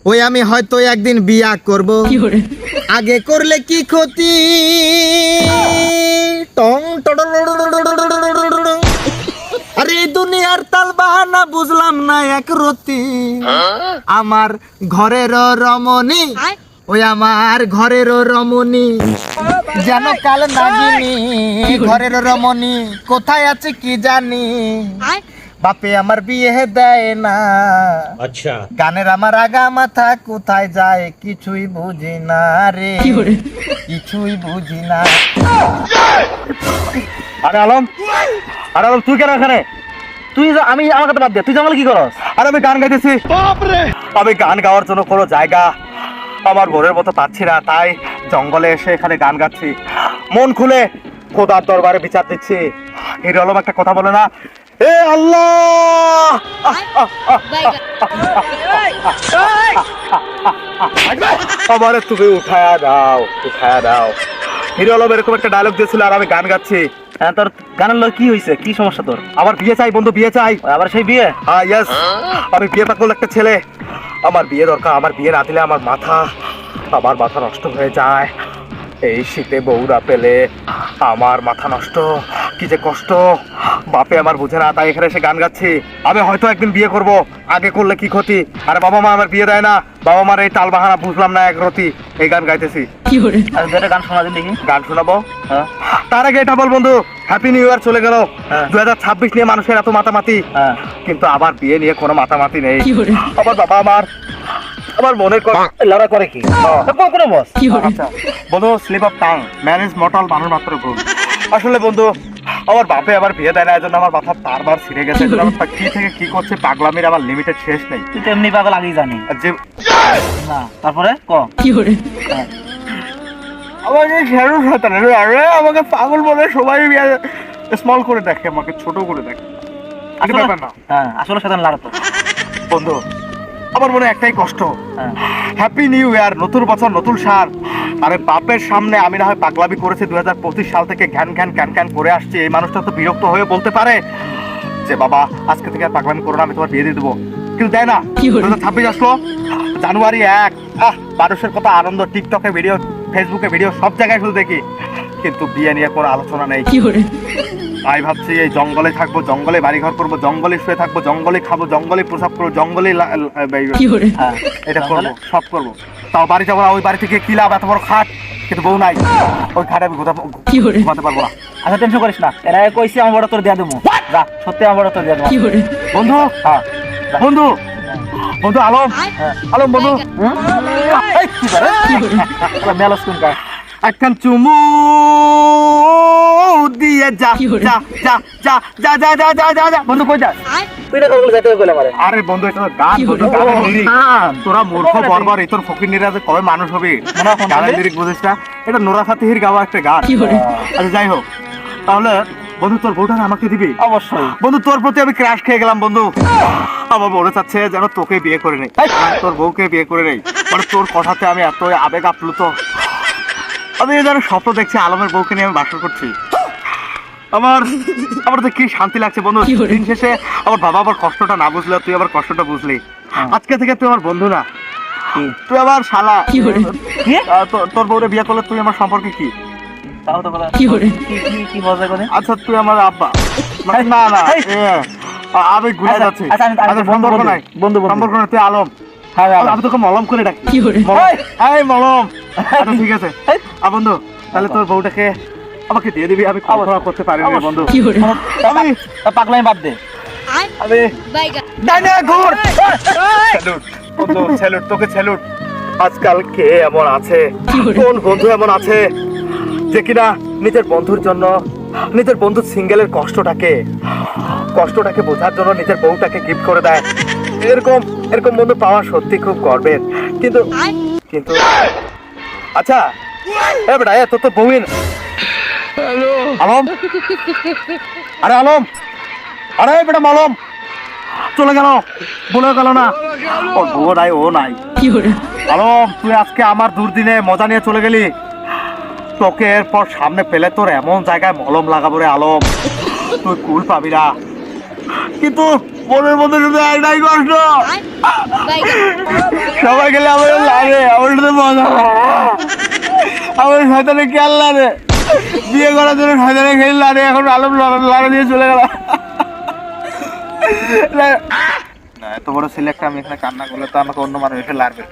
ওই আমি হয়তো একদিন বিয়া করব, আগে করলে কি ক্ষতি। টং আরে দুনিয়ার তাল বাহানা বুঝলাম না এক রতি। আমার ঘরের রমণী, ওই আমার ঘরের রমণী যেন কাল নাগিনী। ঘরের রমণী কোথায় আছে কি জানি, বাপে আমার বিয়ে দেয় না। আচ্ছা, গানের আমার আগা মাথা কোথায় যায় কিছুই বুঝি না রে, কিছুই বুঝি না। আরে আলম, আরে আলম তুই কেন এখানে? তুই আমি আমার কথা বাদ দে, তুই জঙ্গলে কি করস? আরে আমি গান গাইতেছি। আমি গান গাওয়ার জন্য কোনো জায়গা আমার মনের মতো পাচ্ছি না, তাই জঙ্গলে এসে এখানে গান গাচ্ছি। মন খুলে খোদার দরবারে বিচার দিচ্ছি। হিরো আলম একটা কথা বলে না, এ আল্লাহ আমারে তুমি উঠায়া দাও, উঠায়া দাও। হিরো আলম এরকম একটা ডায়লগ দিয়েছিল আর আমি গান গাচ্ছি। হ্যাঁ, তোর গানের লোক কি হয়েছে? কি সমস্যা তোর? আমার বিয়ে চাই বন্ধু, বিয়ে চাই। আবার সেই বিয়ে? হ্যাঁ, ইয়েস, আমি বিয়ে পাগল একটা ছেলে। আমার বিয়ে দরকার। আমার বিয়ে না দিলে আমার মাথা নষ্ট হয়ে যায়। এই শীতে বউরা পেলে আমার মাথা নষ্ট, কি যে কষ্ট। বাপে আমার বুঝে না, তাই এখানে এসে গান গাচ্ছি। আমি হয়তো একদিন বিয়ে করব, আগে করলে কি ক্ষতি। আরে বাবা মা আমার বিয়ে দেয় না, বাবা মার এই টাল বাহানা বুঝলাম না এক রতি, এই গান গাইতেছি। গান শোনা দিন দেখি। গান শোনাবো? তার আগে এটা বল বন্ধু, হ্যাপি নিউ ইয়ার চলে গেল। 2026 নিয়ে মানুষের এত মাতামাতি, কিন্তু আবার বিয়ে নিয়ে কোনো মাতামাতি নেই। আবার বাবা আমার মনের লড়া করে কি কোনো বস। আচ্ছা বন্ধু, slip of tongue, man is mortal, মানুষ মাত্র ভুল। আসলে বন্ধু আমার বাপে আবার বিয়ে দেয় না, এই জন্য আমার মাথা বারবার ছিঁড়ে গেছে। কি থেকে কি করছে পাগলামির আমার লিমিটেড শেষ নেই। তুই তো এমনি পাগল আগেই জানি যে না। তারপরে ক কি করে আমাকে শেরু শয়তান, আরে আমাকে পাগল বলে সবাই স্মল করে দেখে, আমাকে ছোট করে দেখে। আগে ব্যাপার না, হ্যাঁ আসলে শয়তান লাগাতো। বন্ধু আমার মনে একটাই কষ্ট, হ্যাপি নিউ ইয়ার, নতুন বছর নতুন সাল। আরে বাপের সামনে আমি না হয় পাগলামি করেছি 2025 সাল থেকে ঘ্যান ঘ্যান ক্যান ক্যান করে আসছি। এই মানুষটা তো বিরক্ত হয়ে বলতে পারে যে বাবা আজকে থেকে আর পাগলামি করো না, আমি তোমার বিয়ে দিয়ে দেবো, কিন্তু দেয় না। 2026 আসলো, জানুয়ারি 1, মানুষের কত আনন্দ, টিকটকে ভিডিও, ফেসবুকে ভিডিও, সব জায়গায় শুধু দেখি, কিন্তু বিয়ে নিয়ে কোনো আলোচনা নেই। তাই ভাবছি এই জঙ্গলে থাকবো, জঙ্গলে বাড়িঘর করবো, জঙ্গলে শুয়ে থাকবো, জঙ্গলে খাবো, জঙ্গলে প্রসাব করবো, জঙ্গলে এটা করবো, সব করবো। তাও বাড়ি যাবো না, ওই বাড়ি থেকে কি লাভ, এত বড় খাট কিন্তু বউ নাই, ওই খাটে আমি ঘুমাতে পারবো না। আচ্ছা টেনশন করিস না, এরা কইছি আমার বড় তোর দিয়ে দেবো, যা সত্যি আমার বড় তোর দিয়ে দেবো। বন্ধু, হ্যাঁ বন্ধু, বন্ধু আলম, আলম বন্ধু, মেলস কোন কাজ একখান চুমু দিয়ে যা যা যা যা যা যা যা যা যা যা। বন্ধু কই যা? তুই না করলে যেতে কইলা মারে। আরে বন্ধু এটা তো গান, বন্ধু গানের লিরিক। তোরা মূর্খ বর্বর, এই তোর ফকিরনিরা যে কবে মানুষ হবে, গানের লিরিক বুঝিস না? এটা নোরা ফাতেহির গাওয়া একটা গান। আচ্ছা যাই হোক, তাহলে বন্ধু তোর বউটা আমাকে দিবি? অবশ্যই বন্ধু, তোর প্রতি আমি ক্রাশ খেয়ে গেলাম বন্ধু। আমার মনে চাচ্ছে যেন তোকে বিয়ে করে নেই, তোর বউকে বিয়ে করে নেই। মানে তোর কথাতে আমি এত আবেগ আপ্লুত। আমি যেন স্বপ্ন দেখছি আলমের বউকে নিয়ে আমি বাসর করছি। আমার তো কি শান্তি লাগছে বন্ধু। দিন শেষে আমার বাবা আবার কষ্টটা না বুঝলে, তুই আবার কষ্টটা বুঝলি। আজকে থেকে তুই আমার বন্ধু না, তুই আমার শালা। তোর বউরে বিয়ে করলে তুই আমার সম্পর্কে কি? আচ্ছা তুই আমার আব্বা না না, আমি ঘুরে যাচ্ছি। সম্পর্ক নাই, সম্পর্ক নাই, তুই আলম। আমি তোকে মলম করে ডাকি, মলম। আচ্ছা ঠিক আছে বন্ধু, তাহলে তোর বউটাকে আমাকে দিয়ে দিবি। আমি কল্পনা করতে পারি না বন্ধু, আমি পাগলামি বাদ দে। আমি বন্ধু স্যালুট তোকে, স্যালুট। আজকাল কে এমন আছে, কোন বন্ধু এমন আছে যে কিনা নিজের বন্ধুর জন্য, নিজের বন্ধু সিঙ্গেলের কষ্টটাকে বোঝার জন্য নিজের বউটাকে গিফট করে দেয়। এরকম বন্ধু পাওয়া সত্যি খুব গর্বের। কিন্তু কিন্তু আচ্ছা বেটা, তোর তো বউই আলম। আরে আলম, আরে বেটা মালম চলে গেল, বলে গেল না ওর বউ নাই, ও নাই। আলম তুই আজকে আমার দুর্দিনে মজা নিয়ে চলে গেলি, তোকে এরপর সামনে পেলে তোর এমন জায়গায় মলম লাগাবো রে আলম, তুই কুল পাবি না। কিন্তু মনের মধ্যে শুধু একটাই কষ্ট, সবাই গেলে আমার লাগে, আমার সাথে মজা আমার শয়তানে খেয়াল লাগে, বিয়ে করার জন্য শয়তানে খেয়াল লাগে, এখন আলম লড়া দিয়ে চলে গেল। না, এত বড় ছেলে একটা আমি এখানে কান্না করলে তো আমাকে অন্য মানুষ এসে লাগবে।